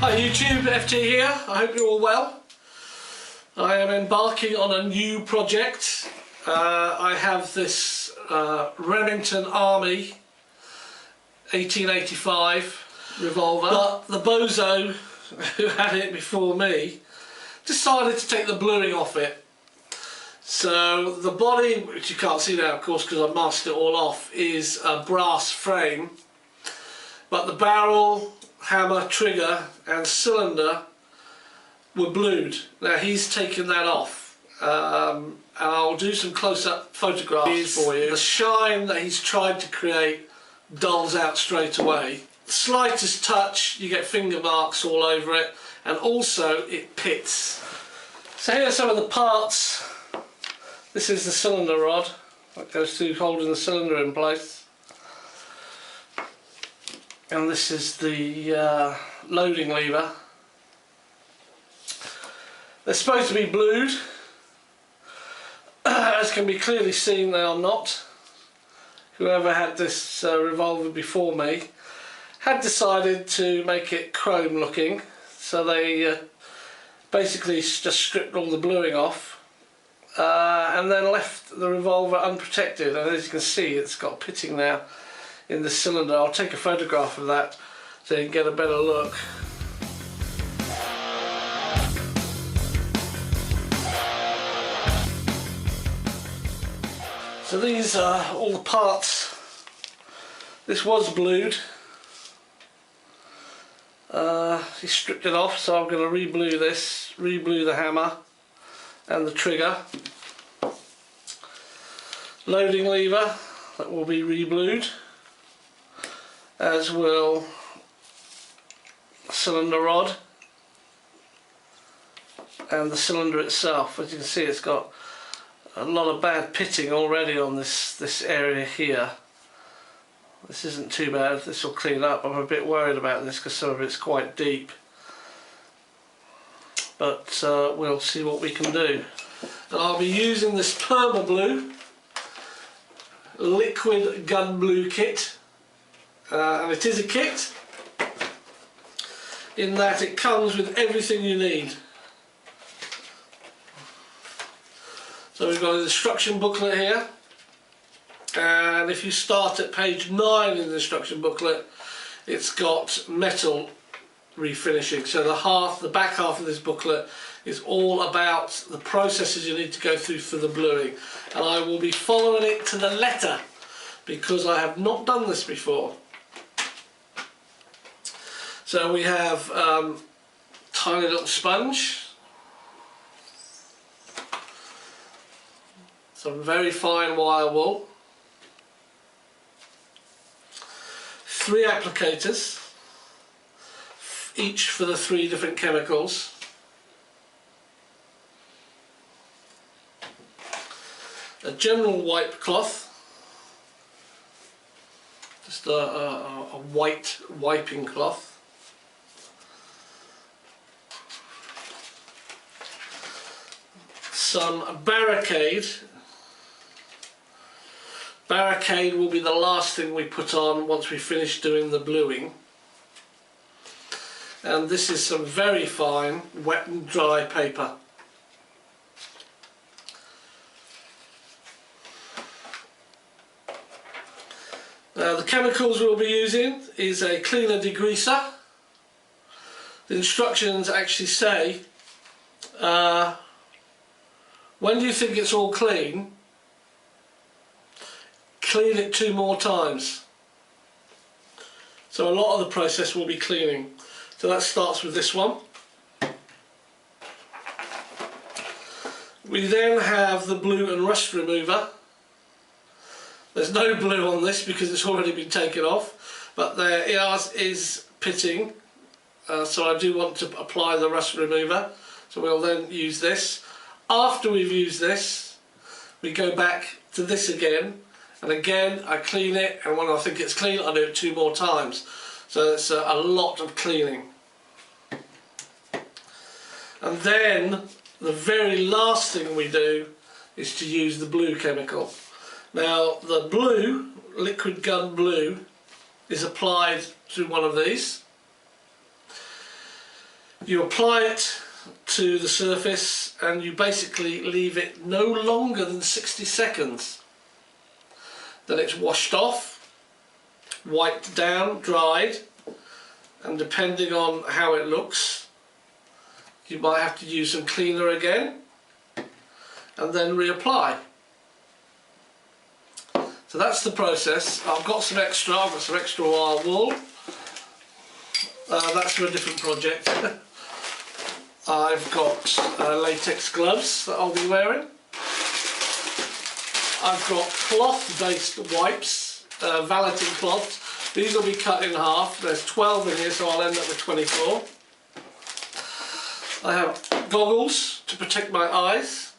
Hi YouTube, FT here. I hope you're all well. I am embarking on a new project. I have this Remington Army 1885 revolver, but the bozo who had it before me decided to take the bluing off it. So the body, which you can't see now of course because I masked it all off, is a brass frame, but the barrel, hammer, trigger and cylinder were blued. Now he's taken that off, and I'll do some close-up photographs for you. The shine that he's tried to create dulls out straight away. Slightest touch, you get finger marks all over it, and also it pits. So here are some of the parts. This is the cylinder rod that goes through holding the cylinder in place. And this is the loading lever. They're supposed to be blued. As can be clearly seen, they are not. Whoever had this revolver before me had decided to make it chrome looking, so they basically just stripped all the bluing off and then left the revolver unprotected, and as you can see it's got pitting now in the cylinder. I'll take a photograph of that so you can get a better look. So these are all the parts. This was blued. He stripped it off, so I'm going to re-blue this, re-blue the hammer and the trigger. Loading lever, that will be re-blued, as will cylinder rod and the cylinder itself. As you can see, it's got a lot of bad pitting already on this area here. This isn't too bad, this will clean up. I'm a bit worried about this because some of it's quite deep, but we'll see what we can do. And I'll be using this Perma Blue liquid gun blue kit, and it is a kit in that it comes with everything you need. So we've got an instruction booklet here, and if you start at page 9 in the instruction booklet, it's got metal refinishing. So the back half of this booklet is all about the processes you need to go through for the bluing, and I will be following it to the letter because I have not done this before. So we have tiny little sponge, some very fine wire wool, 3 applicators, each for the 3 different chemicals, a general wipe cloth, just a white wiping cloth, some barricade. Barricade will be the last thing we put on once we finish doing the bluing. And this is some very fine wet and dry paper. Now the chemicals we'll be using is a cleaner degreaser. The instructions actually say when you think it's all clean, clean it 2 more times. So a lot of the process will be cleaning. So that starts with this one. We then have the blue and rust remover. There's no blue on this because it's already been taken off, but there is pitting, so I do want to apply the rust remover. So we'll then use this. After we've used this, we go back to this again, and again I clean it, and when I think it's clean I do it 2 more times. So it's a lot of cleaning. And then the very last thing we do is to use the blue chemical. Now the blue, liquid gun blue, is applied through one of these. You apply it to the surface and you basically leave it no longer than 60 seconds. Then it's washed off, wiped down, dried, and depending on how it looks, you might have to use some cleaner again and then reapply. So that's the process. I've got some extra wire wool. That's for a different project. I've got latex gloves that I'll be wearing. I've got cloth-based wipes, valeting cloths. These will be cut in half. There's 12 in here, so I'll end up with 24. I have goggles to protect my eyes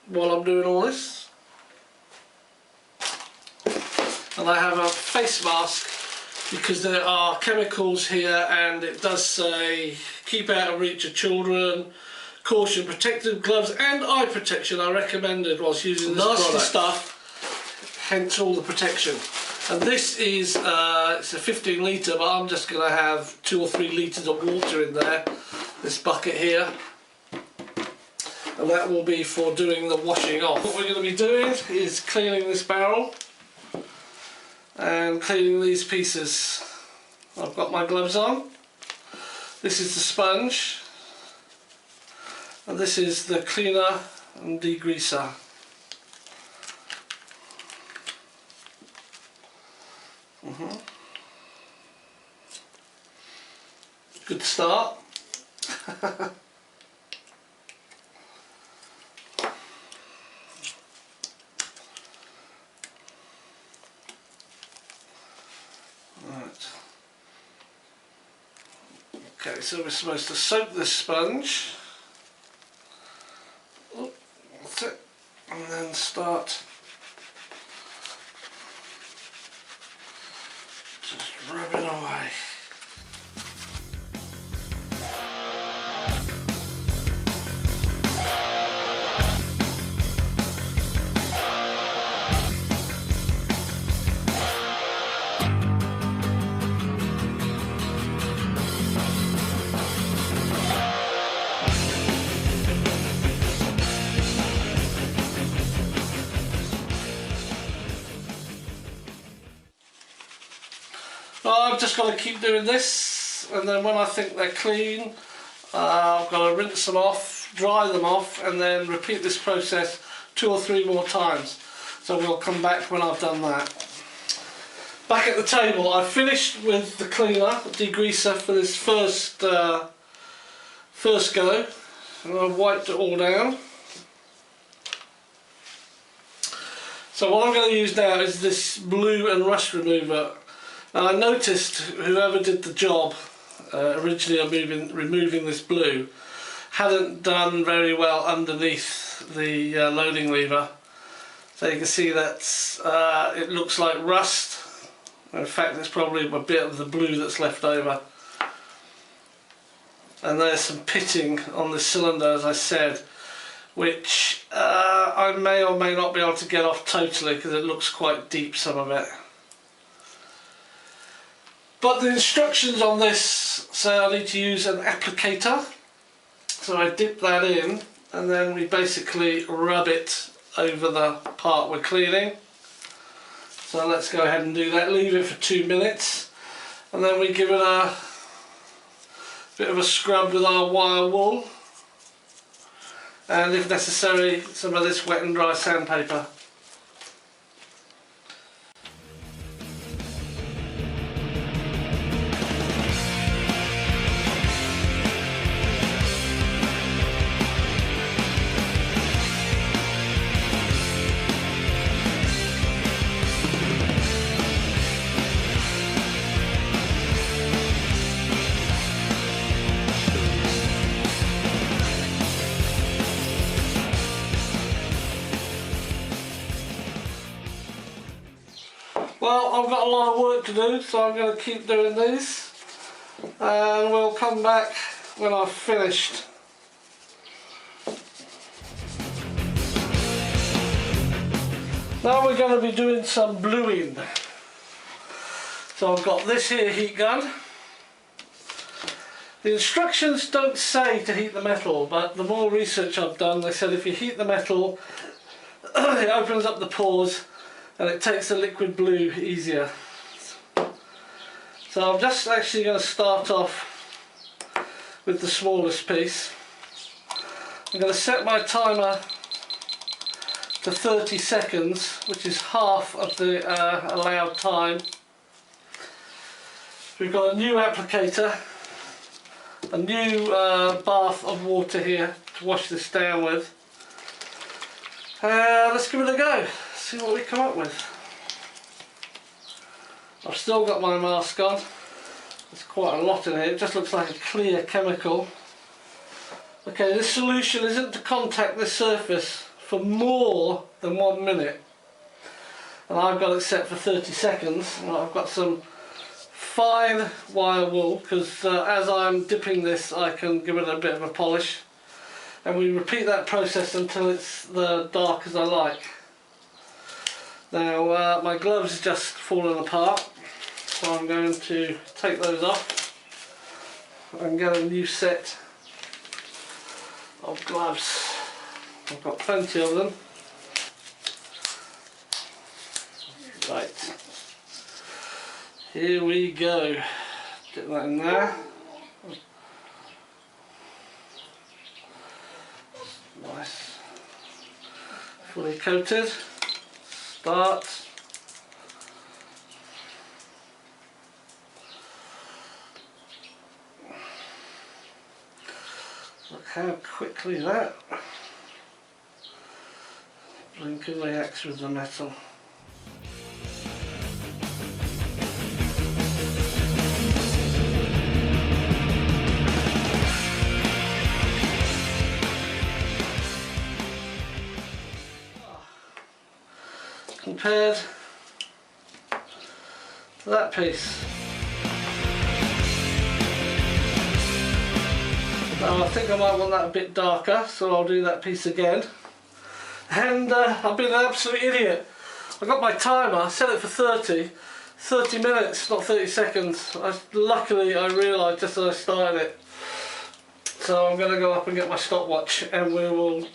while I'm doing all this. And I have a face mask because there are chemicals here, and it does say keep out of reach of children, caution, protective gloves and eye protection are recommended whilst using this nasty stuff, hence all the protection. And this is it's a 15 litre, but I'm just going to have 2 or 3 litres of water in there, this bucket here, and that will be for doing the washing off. What we're going to be doing is cleaning this barrel and cleaning these pieces. I've got my gloves on. This is the sponge, and this is the cleaner and degreaser. Good start. Right. Okay, so we're supposed to soak this sponge. Oh, that's it. And then start just rubbing away. I've just got to keep doing this, and then when I think they're clean, I've got to rinse them off, dry them off, and then repeat this process 2 or 3 more times. So we'll come back when I've done that. Back at the table, I've finished with the cleaner, degreaser for this first go, and I've wiped it all down. So what I'm going to use now is this blue and rust remover. Now I noticed whoever did the job originally on removing this blue hadn't done very well underneath the loading lever. So you can see that it looks like rust. In fact, there's probably a bit of the blue that's left over. And there's some pitting on the cylinder, as I said, which I may or may not be able to get off totally because it looks quite deep, some of it. But the instructions on this say I need to use an applicator, so I dip that in and then we basically rub it over the part we're cleaning. So let's go ahead and do that, leave it for 2 minutes, and then we give it a bit of a scrub with our wire wool, and if necessary some of this wet and dry sandpaper. Well, I've got a lot of work to do, so I'm going to keep doing these, and we'll come back when I've finished. Now we're going to be doing some bluing. So I've got this here heat gun. The instructions don't say to heat the metal, but the more research I've done, they said if you heat the metal, it opens up the pores and it takes the liquid blue easier. So I'm just actually going to start off with the smallest piece. I'm going to set my timer to 30 seconds, which is half of the allowed time. We've got a new applicator, a new bath of water here to wash this down with. Let's give it a go, see what we come up with. I've still got my mask on. There's quite a lot in here, it just looks like a clear chemical. Okay, this solution isn't to contact this surface for more than 1 minute. And I've got it set for 30 seconds. And I've got some fine wire wool, because as I'm dipping this I can give it a bit of a polish. And we repeat that process until it's the dark as I like. Now my gloves just fallen apart, so I'm going to take those off and get a new set of gloves. I've got plenty of them. Right, here we go. Get that in there. Nice. Fully coated. Start. Look how quickly that blinking reacts with the metal. Compared to that piece. Now I think I might want that a bit darker, so I'll do that piece again. And I've been an absolute idiot. I got my timer, I set it for 30 minutes, not 30 seconds. Luckily I realised just as I started it. So I'm going to go up and get my stopwatch and we will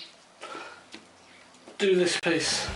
do this piece.